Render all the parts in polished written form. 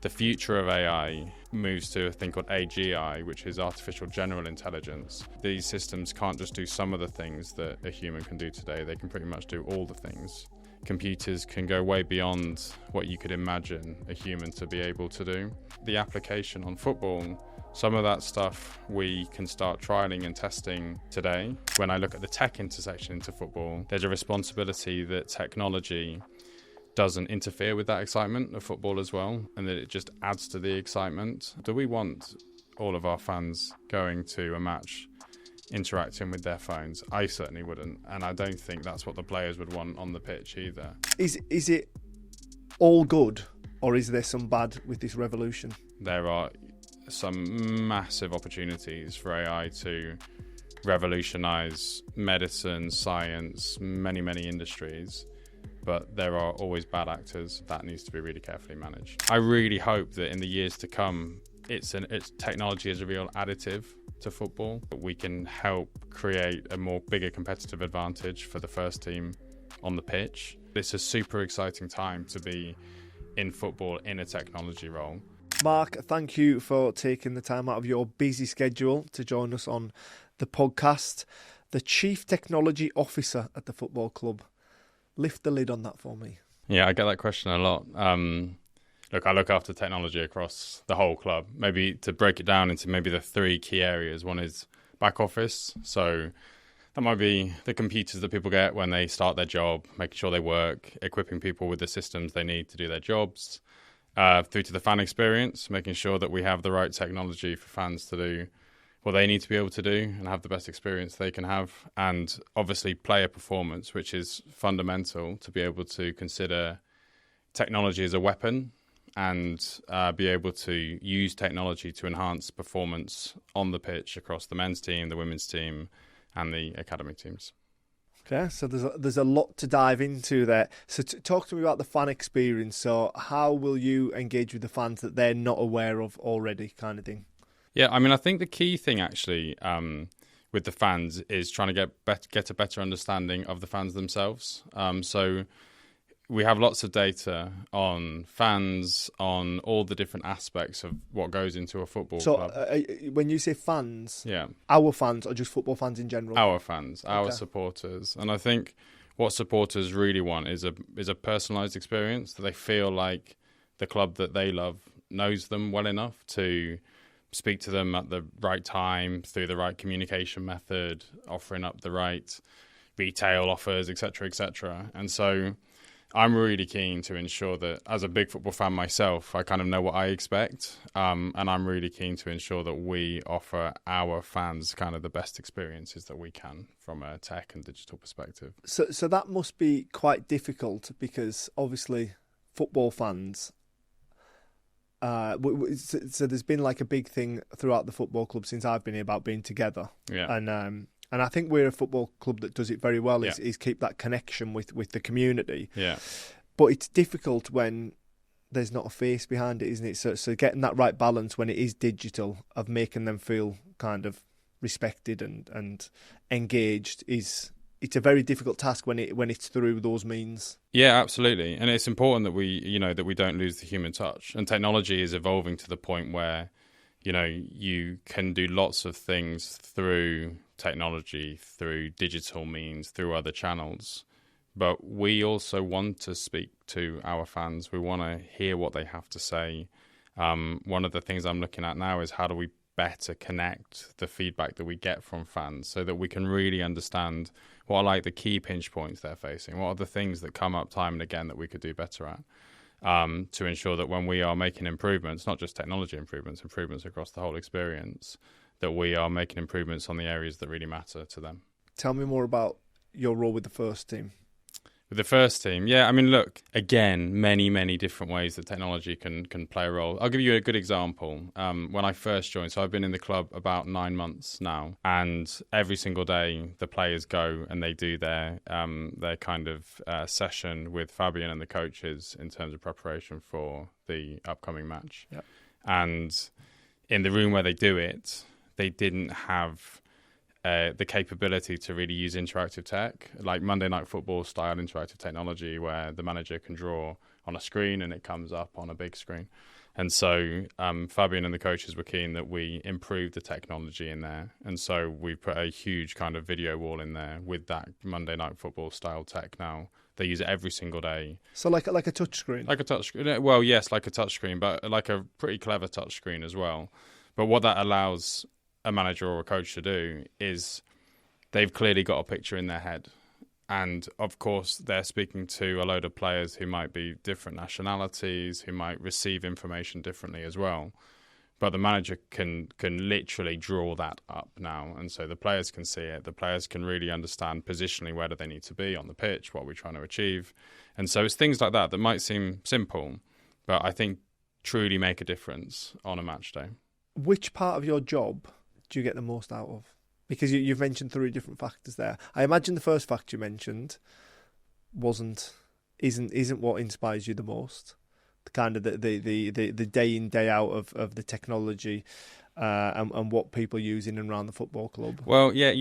the future of AI moves to a thing called AGI, which is artificial general intelligence. These systems can't just do some of the things that a human can do today. They can pretty much do all the things. Computers can go way beyond what you could imagine a human to be able to do. The application on football, some of that stuff we can start trialing and testing today. When I look at the tech intersection into football, there's a responsibility that technology doesn't interfere with that excitement of football as well, and that it just adds to the excitement. Do we want all of our fans going to a match interacting with their phones? I certainly wouldn't, and I don't think that's what the players would want on the pitch either. Is it all good, or is there some bad with this revolution? There are some massive opportunities for AI to revolutionise medicine, science, many, many industries. But there are always bad actors. That needs to be really carefully managed. I really hope that in the years to come, its technology is a real additive to football. That we can help create a bigger competitive advantage for the first team on the pitch. It's a super exciting time to be in football in a technology role. Mark, thank you for taking the time out of your busy schedule to join us on the podcast. The Chief Technology Officer at the football club. Lift the lid on that for me. Yeah, I get that question a lot. Look, I look after technology across the whole club. Maybe to break it down into maybe the three key areas. One is back office. So that might be the computers that people get when they start their job, making sure they work, equipping people with the systems they need to do their jobs. Through to the fan experience, making sure that we have the right technology for fans to do what they need to be able to do and have the best experience they can have. And obviously player performance, which is fundamental to be able to consider technology as a weapon and be able to use technology to enhance performance on the pitch across the men's team, the women's team and the academy teams. Okay, so there's a lot to dive into there. So talk to me about the fan experience. So how will you engage with the fans that they're not aware of already, kind of thing? Yeah, I mean, I think the key thing actually with the fans is trying to get a better understanding of the fans themselves. So we have lots of data on fans, on all the different aspects of what goes into a football club. So when you say fans, yeah, our fans or just football fans in general? Our fans, our supporters. And I think what supporters really want is a personalised experience, that they feel like the club that they love knows them well enough to speak to them at the right time, through the right communication method, offering up the right retail offers, etc., etc. And so I'm really keen to ensure that, as a big football fan myself, I kind of know what I expect. And I'm really keen to ensure that we offer our fans kind of the best experiences that we can from a tech and digital perspective. So that must be quite difficult, because obviously football fans... So there's been like a big thing throughout the football club since I've been here about being together. Yeah. And I think we're a football club that does it very well, is keep that connection with the community. Yeah. But it's difficult when there's not a face behind it, isn't it? So getting that right balance when it is digital, of making them feel kind of respected and engaged, it's a very difficult task when it's through those means. Yeah, absolutely. And it's important that we don't lose the human touch. And technology is evolving to the point where, you can do lots of things through technology, through digital means, through other channels. But we also want to speak to our fans. We want to hear what they have to say. One of the things I'm looking at now is how do we better connect the feedback that we get from fans so that we can really understand what are like the key pinch points they're facing, what are the things that come up time and again that we could do better at, to ensure that when we are making improvements, not just technology improvements across the whole experience, that we are making improvements on the areas that really matter to them. Tell me more about your role with the first team. With the first team, yeah, I mean, look, again, many, many different ways that technology can play a role. I'll give you a good example. When I first joined, so I've been in the club about 9 months now, and every single day the players go and they do their kind of session with Fabian and the coaches in terms of preparation for the upcoming match. Yep. And in the room where they do it, they didn't have the capability to really use interactive tech, like Monday Night Football style interactive technology where the manager can draw on a screen and it comes up on a big screen. And so Fabian and the coaches were keen that we improve the technology in there. And so we put a huge kind of video wall in there with that Monday Night Football style tech now. They use it every single day. So like a touchscreen? Like a touchscreen. Well, yes, like a touchscreen, but like a pretty clever touchscreen as well. But what that allows a manager or a coach to do is they've clearly got a picture in their head. And, of course, they're speaking to a load of players who might be different nationalities, who might receive information differently as well. But the manager can literally draw that up now. And so the players can see it. The players can really understand positionally where do they need to be on the pitch, what we're trying to achieve. And so it's things like that that might seem simple, but I think truly make a difference on a match day. Which part of your job do you get the most out of? Because you've mentioned 3 different factors there. I imagine the first factor you mentioned isn't what inspires you the most. The kind of the day in, day out of the technology and what people use in and around the football club. Well, yeah,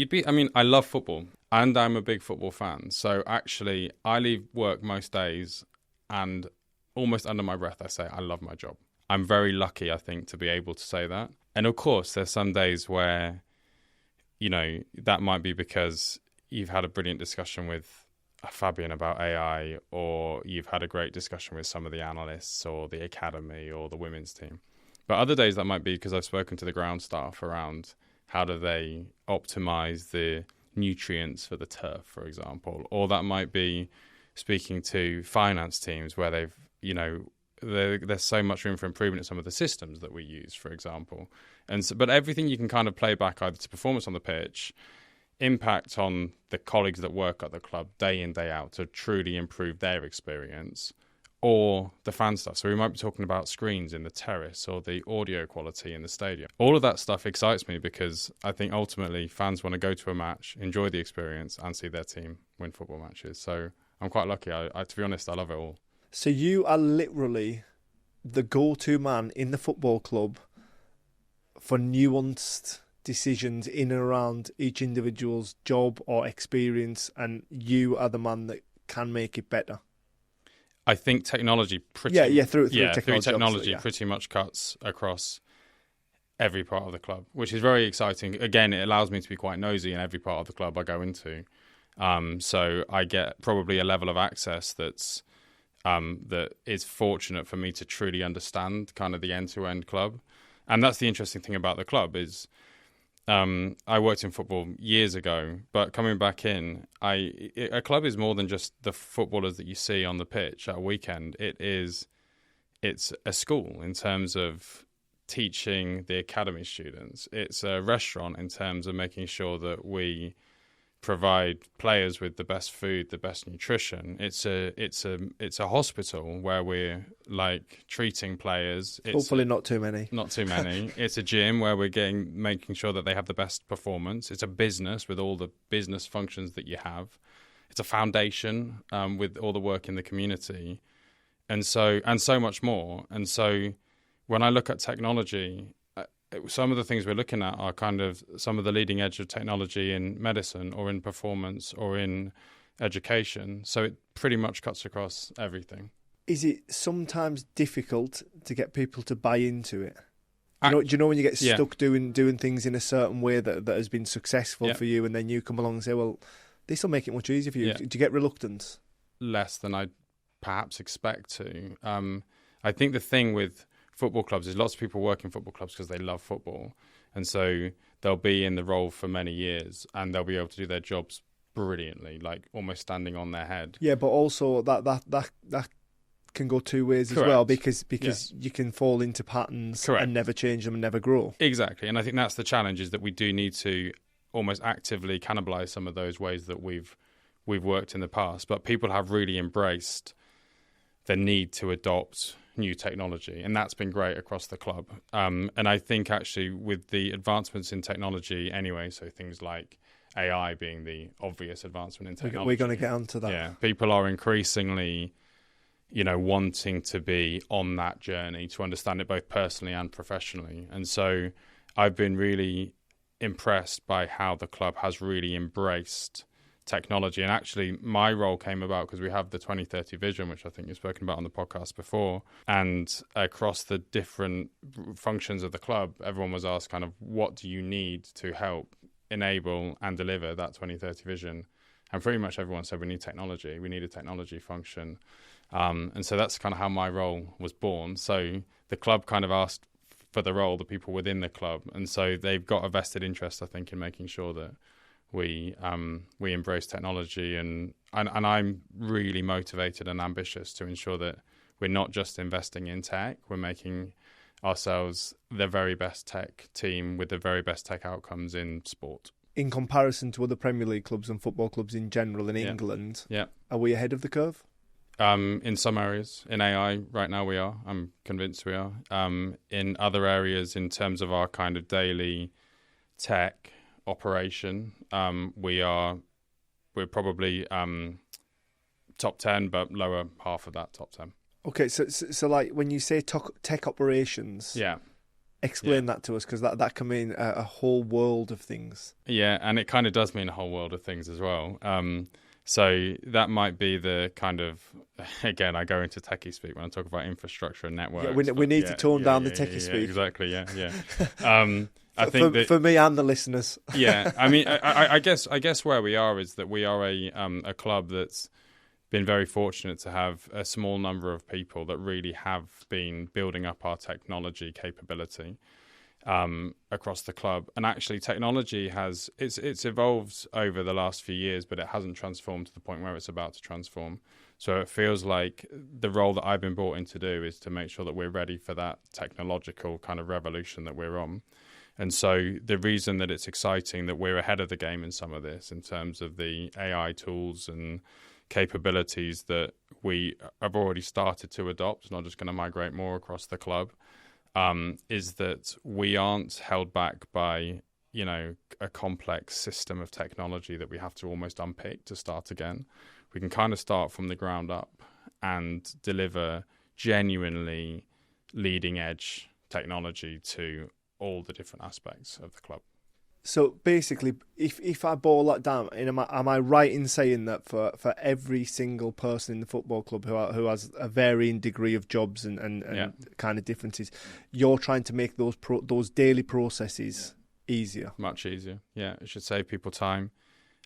I love football and I'm a big football fan. So actually I leave work most days and almost under my breath I say I love my job. I'm very lucky, I think, to be able to say that. And of course there's some days where that might be because you've had a brilliant discussion with Fabian about AI, or you've had a great discussion with some of the analysts or the academy or the women's team. But other days that might be because I've spoken to the ground staff around how do they optimize the nutrients for the turf, for example. Or that might be speaking to finance teams where they've, there's so much room for improvement in some of the systems that we use, for example. But everything you can kind of play back either to performance on the pitch, impact on the colleagues that work at the club day in, day out to truly improve their experience, or the fan stuff. So we might be talking about screens in the terrace or the audio quality in the stadium. All of that stuff excites me because I think ultimately fans want to go to a match, enjoy the experience and see their team win football matches. So I'm quite lucky. I to be honest, I love it all. So you are literally the go-to man in the football club for nuanced decisions in and around each individual's job or experience, and you are the man that can make it better. I think technology through technology pretty much cuts across every part of the club, which is very exciting. Again, it allows me to be quite nosy in every part of the club I go into. So I get probably a level of access that is fortunate for me to truly understand kind of the end-to-end club. And that's the interesting thing about the club is I worked in football years ago, but coming back in, a club is more than just the footballers that you see on the pitch at a weekend. It's a school in terms of teaching the academy students. It's a restaurant in terms of making sure that we provide players with the best food, the best nutrition. It's a hospital where we're like treating players. Hopefully not too many. Not too many. It's a gym where we're making sure that they have the best performance. It's a business with all the business functions that you have. It's a foundation with all the work in the community, and so much more. And so when I look at technology, some of the things we're looking at are kind of some of the leading edge of technology in medicine or in performance or in education. So it pretty much cuts across everything. Is it sometimes difficult to get people to buy into it? Do you know when you get stuck doing things in a certain way that has been successful for you, and then you come along and say, well, this will make it much easier for you. Yeah. Do you get reluctance? Less than I'd perhaps expect to. I think the thing with football clubs is lots of people work in football clubs because they love football, and so they'll be in the role for many years and they'll be able to do their jobs brilliantly, like almost standing on their head. Yeah, but also that can go two ways. Correct. As well, because you can fall into patterns. Correct. And never change them and never grow. Exactly, and I think that's the challenge, is that we do need to almost actively cannibalize some of those ways that we've worked in the past, but people have really embraced the need to adopt new technology, and that's been great across the club. And I think actually with the advancements in technology anyway, so things like AI being the obvious advancement in technology. We're going to get onto that. Yeah, people are increasingly, wanting to be on that journey to understand it both personally and professionally. And so I've been really impressed by how the club has really embraced technology. And actually, my role came about because we have the 2030 vision, which I think you've spoken about on the podcast before. And across the different functions of the club, everyone was asked kind of, what do you need to help enable and deliver that 2030 vision? And pretty much everyone said, we need technology. We need a technology function. And so that's kind of how my role was born. So the club kind of asked for the role, the people within the club. And so they've got a vested interest, I think, in making sure that we embrace technology. And I'm really motivated and ambitious to ensure that we're not just investing in tech, we're making ourselves the very best tech team with the very best tech outcomes in sport. In comparison to other Premier League clubs and football clubs in general in England, are we ahead of the curve? In some areas, in AI right now we are. I'm convinced we are. In other areas, in terms of our kind of daily tech operation, we're probably top 10, but lower half of that top 10. Okay, so like when you say tech operations, explain that to us, because that can mean a whole world of things. Yeah, and it kind of does mean a whole world of things as well. So that might be the kind of, again, I go into techie speak when I talk about infrastructure and networks. Yeah, we need to tone down the techie speak. Exactly, I think for me and the listeners. I mean, I guess where we are is that we are a club that's been very fortunate to have a small number of people that really have been building up our technology capability across the club. And actually technology it's evolved over the last few years, but it hasn't transformed to the point where it's about to transform. So it feels like the role that I've been brought in to do is to make sure that we're ready for that technological kind of revolution that we're on. And so the reason that it's exciting that we're ahead of the game in some of this, in terms of the AI tools and capabilities that we have already started to adopt, not just going to migrate more across the club, is that we aren't held back by, a complex system of technology that we have to almost unpick to start again. We can kind of start from the ground up and deliver genuinely leading edge technology to all the different aspects of the club. So basically, if I boil that down, am I right in saying that for every single person in the football club who has a varying degree of jobs and kind of differences, you're trying to make those daily processes easier? Much easier, it should save people time.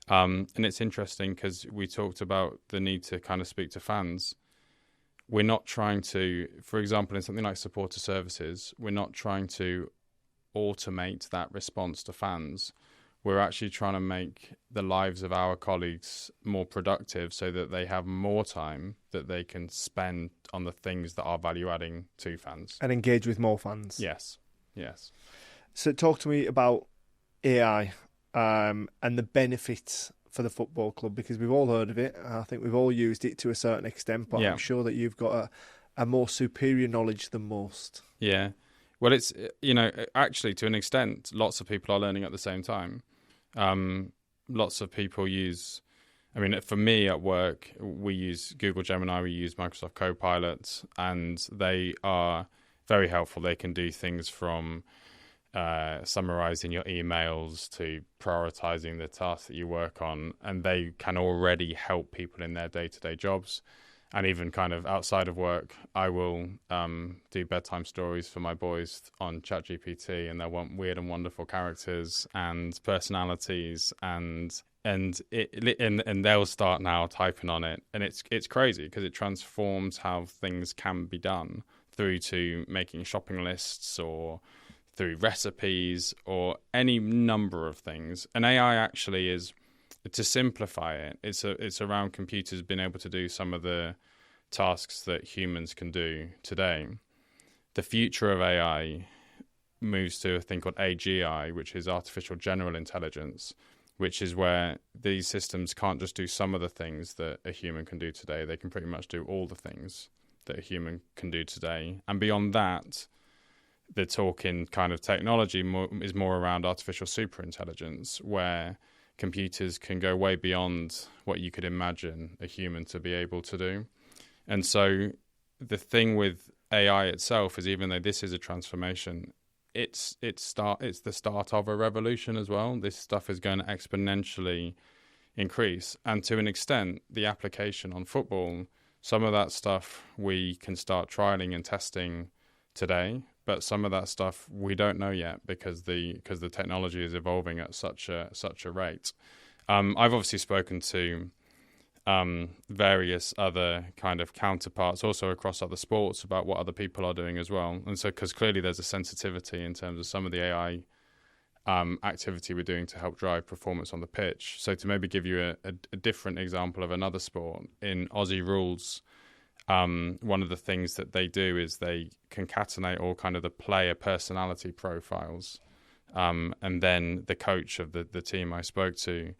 And it's interesting because we talked about the need to kind of speak to fans. We're not trying to, for example, in something like supporter services, we're not trying to automate that response to fans. We're actually trying to make the lives of our colleagues more productive so that they have more time that they can spend on the things that are value adding to fans. And engage with more fans. Yes. So talk to me about AI and the benefits for the football club, because we've all heard of it. I think we've all used it to a certain extent, but I'm sure that you've got a more superior knowledge than most. Yeah. Well, it's, actually to an extent, lots of people are learning at the same time. Lots of people for me at work, we use Google Gemini, we use Microsoft Copilot, and they are very helpful. They can do things from summarizing your emails to prioritizing the tasks that you work on, and they can already help people in their day-to-day jobs. And even kind of outside of work, I will do bedtime stories for my boys on ChatGPT, and they'll want weird and wonderful characters and personalities, and they'll start now typing on it, and it's crazy because it transforms how things can be done, through to making shopping lists or through recipes or any number of things. And AI actually is, to simplify it, it's around computers being able to do some of the tasks that humans can do today. The future of AI moves to a thing called AGI, which is artificial general intelligence, which is where these systems can't just do some of the things that a human can do today. They can pretty much do all the things that a human can do today. And beyond that, the talk in kind of technology is more around artificial superintelligence, where computers can go way beyond what you could imagine a human to be able to do. And so the thing with AI itself is, even though this is a transformation, it's the start of a revolution as well. This stuff is going to exponentially increase. And to an extent, the application on football, some of that stuff we can start trialing and testing today, but some of that stuff we don't know yet because the technology is evolving at such a rate. I've obviously spoken to various other kind of counterparts also across other sports about what other people are doing as well. And so, because clearly there's a sensitivity in terms of some of the AI activity we're doing to help drive performance on the pitch. So to maybe give you a different example of another sport, in Aussie rules, one of the things that they do is they concatenate all kind of the player personality profiles. And then the coach of the team I spoke to,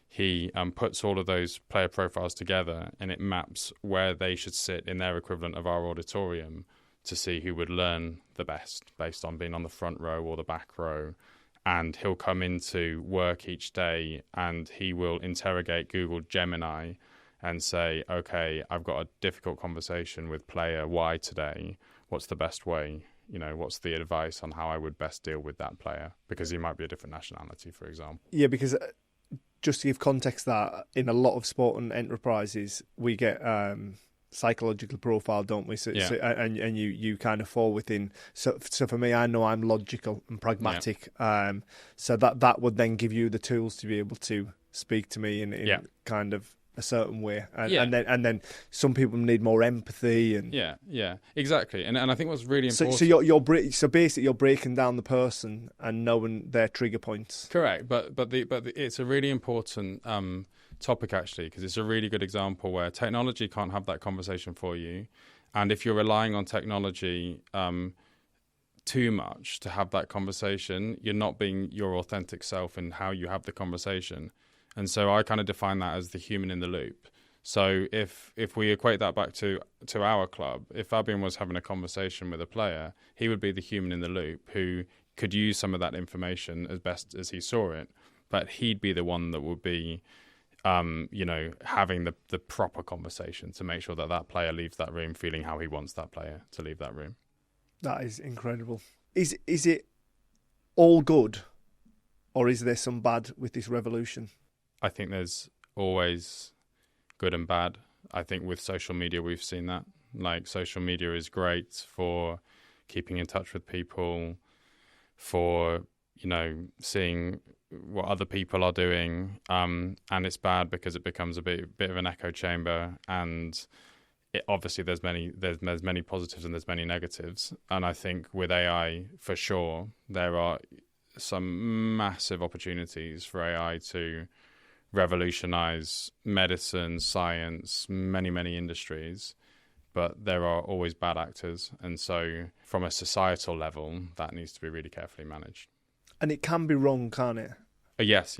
he puts all of those player profiles together, and it maps where they should sit in their equivalent of our auditorium to see who would learn the best based on being on the front row or the back row. And he'll come into work each day and he will interrogate Google Gemini and say, okay, I've got a difficult conversation with player Y today. What's the best way? What's the advice on how I would best deal with that player? Because he might be a different nationality, for example. Yeah, because just to give context, that in a lot of sport and enterprises, we get psychological profile, don't we? So you kind of fall within. So for me, I know I'm logical and pragmatic. Yeah. So that would then give you the tools to be able to speak to me in kind of a certain way, and then some people need more empathy and exactly. And I think what's really important. So basically you're breaking down the person and knowing their trigger points. Correct, but it's a really important topic actually, because it's a really good example where technology can't have that conversation for you, and if you're relying on technology too much to have that conversation, you're not being your authentic self in how you have the conversation. And so I kind of define that as the human in the loop. So if we equate that back to our club, if Albion was having a conversation with a player, he would be the human in the loop who could use some of that information as best as he saw it, but he'd be the one that would be having the proper conversation to make sure that player leaves that room feeling how he wants that player to leave that room. That is incredible. Is it all good, or is there some bad with this revolution? I think there's always good and bad. I think with social media, we've seen that. Like, social media is great for keeping in touch with people, for, seeing what other people are doing. And it's bad because it becomes a bit of an echo chamber. And obviously there's many positives and there's many negatives. And I think with AI, for sure, there are some massive opportunities for AI to revolutionize medicine, science, many industries, but there are always bad actors, and so from a societal level that needs to be really carefully managed. And it can be wrong, can't it? Yes,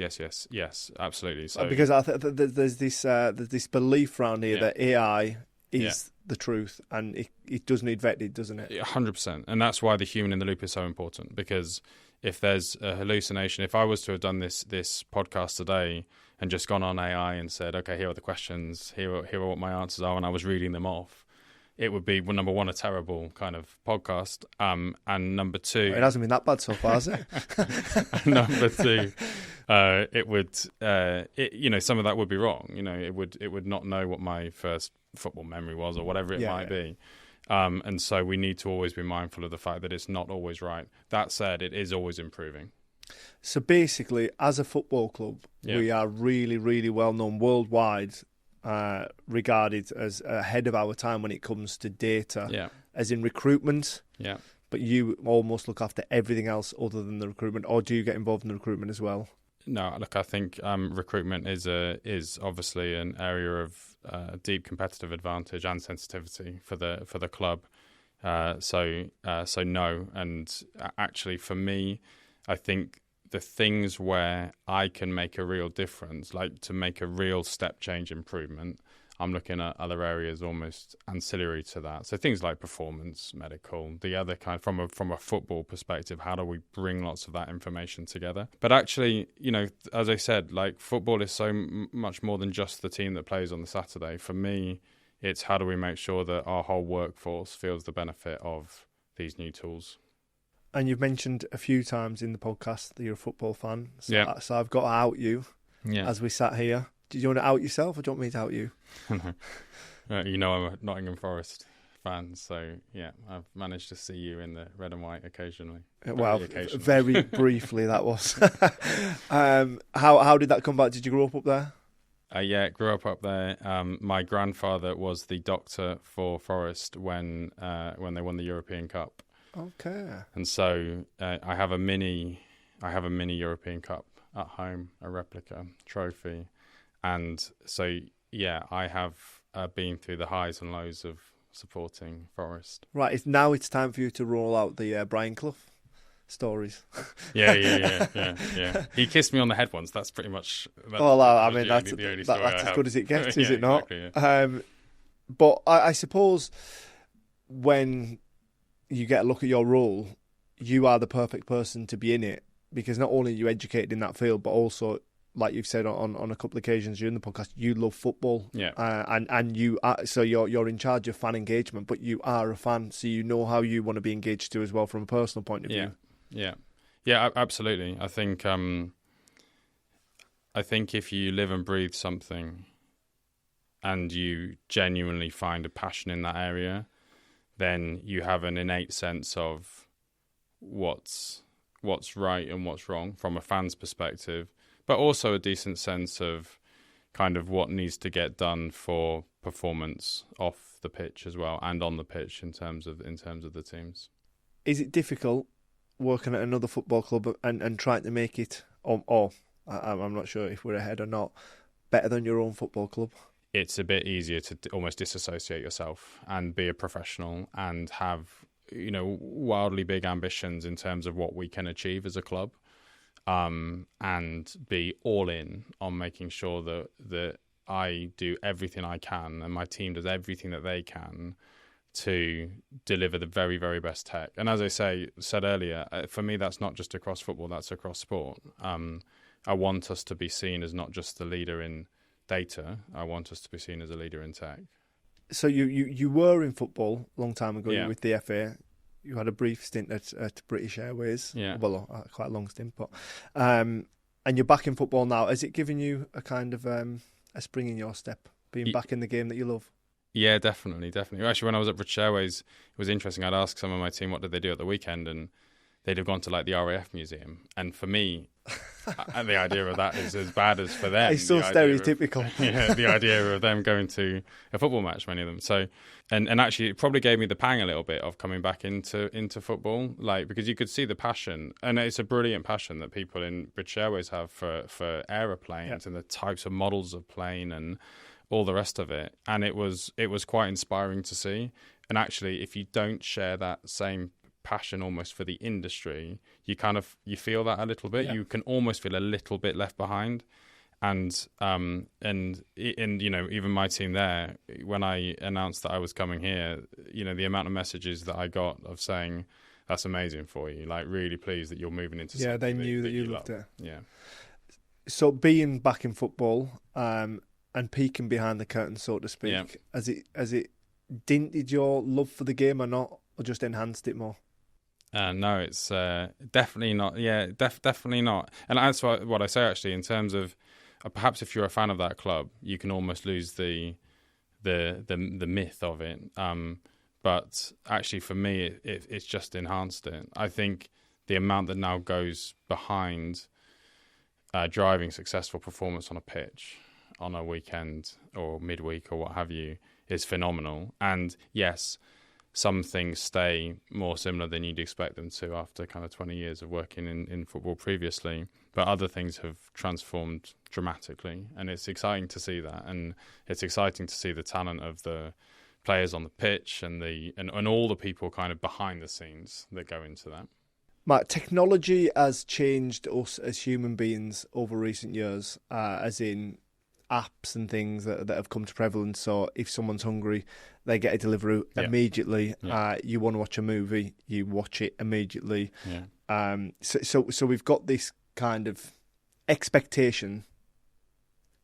absolutely. So because I there's this belief around here that AI is the truth, and it does need vetted, doesn't it? 100%, and that's why the human in the loop is so important, because if there's a hallucination, if I was to have done this podcast today and just gone on AI and said, okay, here are the questions, here are what my answers are, and I was reading them off, it would be, well, number one, a terrible kind of podcast, and number two... It hasn't been that bad so far, has it? Number two, it would, some of that would be wrong. It would not know what my first football memory was or whatever it might be. And so we need to always be mindful of the fact that it's not always right. That said, it is always improving. So basically, as a football club, we are really, really well known worldwide, regarded as ahead of our time when it comes to data, as in recruitment. Yeah. But you almost look after everything else other than the recruitment, or do you get involved in the recruitment as well? No, look, I think recruitment is obviously an area of deep competitive advantage and sensitivity for the club. So no, and actually for me, I think the things where I can make a real difference, like to make a real step change improvement, I'm looking at other areas almost ancillary to that. So things like performance, medical, the other kind from a football perspective, how do we bring lots of that information together? But actually, as I said, like football is so much more than just the team that plays on the Saturday. For me, it's how do we make sure that our whole workforce feels the benefit of these new tools. And you've mentioned a few times in the podcast that you're a football fan. So I've got to out you as we sat here. Do you want to out yourself, or do you want me to out you? You know, I'm a Nottingham Forest fan, so yeah, I've managed to see you in the red and white occasionally. Well, very briefly that was. How did that come back? Did you grow up there? Yeah, grew up there. My grandfather was the doctor for Forest when they won the European Cup. Okay. And so I have a mini European Cup at home, a replica trophy, and so yeah, I have been through the highs and lows of supporting Forest. Right. It's time for you to roll out the Brian Clough stories. Yeah. He kissed me on the head once. That's pretty much. That's as good as it gets, is it not? Exactly, yeah. But I suppose when you get a look at your role, you are the perfect person to be in it, because not only are you educated in that field, but also, like you've said on a couple of occasions during the podcast, you love football. Yeah. And you are, so you're in charge of fan engagement, but you are a fan, so you know how you want to be engaged too as well from a personal point of view. Yeah, absolutely. I think if you live and breathe something and you genuinely find a passion in that area, then you have an innate sense of what's right and what's wrong from a fan's perspective, but also a decent sense of kind of what needs to get done for performance off the pitch as well, and on the pitch in terms of the teams. Is it difficult working at another football club and trying to make it, or I'm not sure if we're ahead or not, better than your own football club? It's a bit easier to almost disassociate yourself and be a professional and have, you know, wildly big ambitions in terms of what we can achieve as a club, and be all in on making sure that I do everything I can and my team does everything that they can to deliver the very, very best tech. And as I said earlier, for me, that's not just across football, that's across sport. I want us to be seen as not just the leader in data, I want us to be seen as a leader in tech. So you were in football a long time ago. Yeah. You were with the FA. You had a brief stint at British Airways. Yeah. Well, quite a long stint, but and you're back in football now. Has it given you a kind of a spring in your step, being back in the game that you love? Yeah, definitely. Actually, when I was at British Airways, it was interesting. I'd ask some of my team what did they do at the weekend, and they'd have gone to like the RAF museum. And for me, and the idea of that is as bad as for them. It's so stereotypical. The idea of them going to a football match, many of them. So, and actually, it probably gave me the pang a little bit of coming back into football, like, because you could see the passion, and it's a brilliant passion that people in British Airways have for aeroplanes and the types of models of plane and all the rest of it. And it was quite inspiring to see. And actually, if you don't share that same passion almost for the industry, you feel that a little bit. You can almost feel a little bit left behind. And you know, even my team there, when I announced that I was coming here, you know, the amount of messages that I got of saying that's amazing for you, like really pleased that you're moving into something. They knew that you loved it. Yeah. So being back in football and peeking behind the curtain, so to speak, has it dented your love for the game or not, or just enhanced it more? No, it's definitely not. Yeah, definitely not. And that's what I say, actually, in terms of perhaps if you're a fan of that club, you can almost lose the myth of it. But actually, for me, it's just enhanced it. I think the amount that now goes behind driving successful performance on a pitch, on a weekend or midweek or what have you, is phenomenal. And yes, some things stay more similar than you'd expect them to after kind of 20 years of working in football previously, but other things have transformed dramatically, and it's exciting to see that. And it's exciting to see the talent of the players on the pitch and all the people kind of behind the scenes that go into that. Mark, technology has changed us as human beings over recent years, as in apps and things that have come to prevalence. So if someone's hungry, they get a delivery immediately. You want to watch a movie, you watch it immediately. So we've got this kind of expectation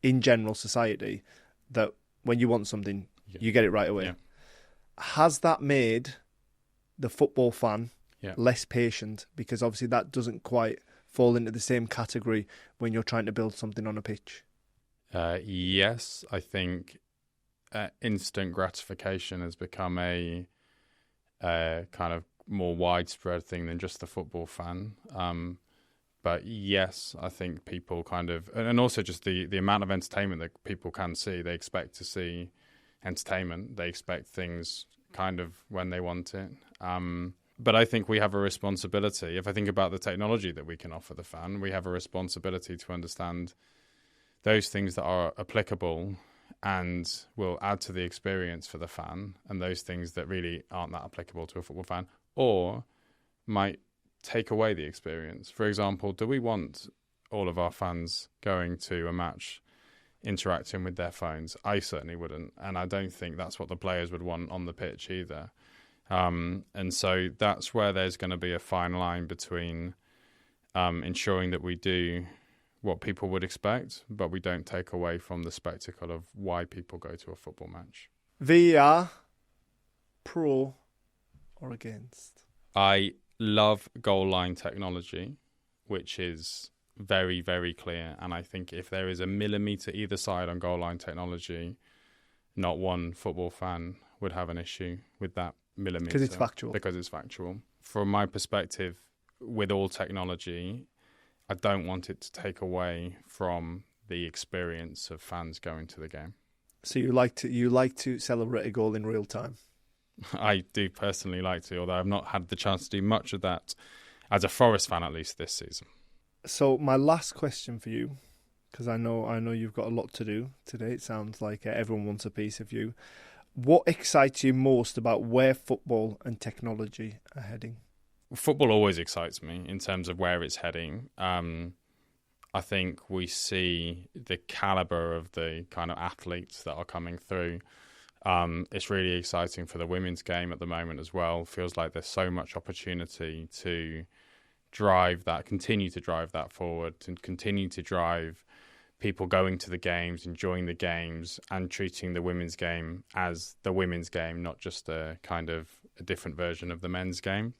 in general society that when you want something, you get it right away. Has that made the football fan less patient? Because obviously that doesn't quite fall into the same category when you're trying to build something on a pitch. Yes, I think instant gratification has become a kind of more widespread thing than just the football fan. But yes, I think people kind of, and also just the amount of entertainment that people can see, they expect to see entertainment. They expect things kind of when they want it. But I think we have a responsibility. If I think about the technology that we can offer the fan, we have a responsibility to understand those things that are applicable and will add to the experience for the fan, and those things that really aren't that applicable to a football fan or might take away the experience. For example, do we want all of our fans going to a match interacting with their phones? I certainly wouldn't, and I don't think that's what the players would want on the pitch either. And so that's where there's going to be a fine line between ensuring that we do what people would expect, but we don't take away from the spectacle of why people go to a football match. VAR, pro or against? I love goal line technology, which is very, very clear. And I think if there is a millimetre either side on goal line technology, not one football fan would have an issue with that millimetre. Because it's factual. Because it's factual. From my perspective, with all technology, I don't want it to take away from the experience of fans going to the game. So you like to celebrate a goal in real time? I do personally like to, although I've not had the chance to do much of that as a Forest fan, at least this season. So my last question for you, because I know you've got a lot to do today. It sounds like everyone wants a piece of you. What excites you most about where football and technology are heading? Football always excites me in terms of where it's heading. I think we see the caliber of the kind of athletes that are coming through. It's really exciting for the women's game at the moment as well. Feels like there's so much opportunity to continue to drive that forward, and continue to drive people going to the games, enjoying the games, and treating the women's game as the women's game, not just a kind of a different version of the men's game.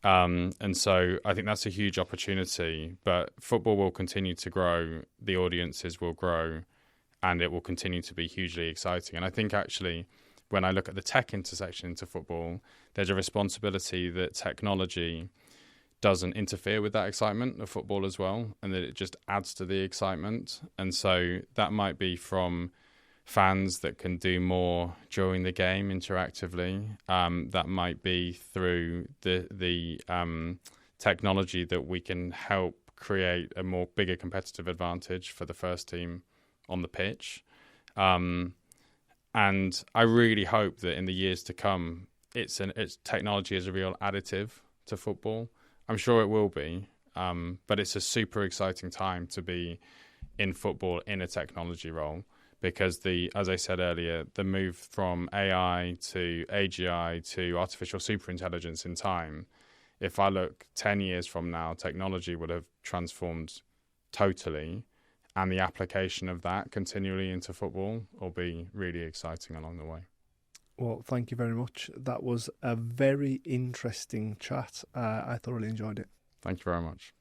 And so I think that's a huge opportunity, but football will continue to grow, the audiences will grow, and it will continue to be hugely exciting. And I think actually when I look at the tech intersection into football, there's a responsibility that technology doesn't interfere with that excitement of football as well, and that it just adds to the excitement. And so that might be from fans that can do more during the game interactively. That might be through the technology that we can help create a more bigger competitive advantage for the first team on the pitch. And I really hope that in the years to come, it's technology is a real additive to football. I'm sure it will be, but it's a super exciting time to be in football in a technology role, because as I said earlier, the move from AI to AGI to artificial superintelligence in time, if I look 10 years from now, technology would have transformed totally, and the application of that continually into football will be really exciting along the way. Well, thank you very much. That was a very interesting chat. I thoroughly enjoyed it. Thank you very much.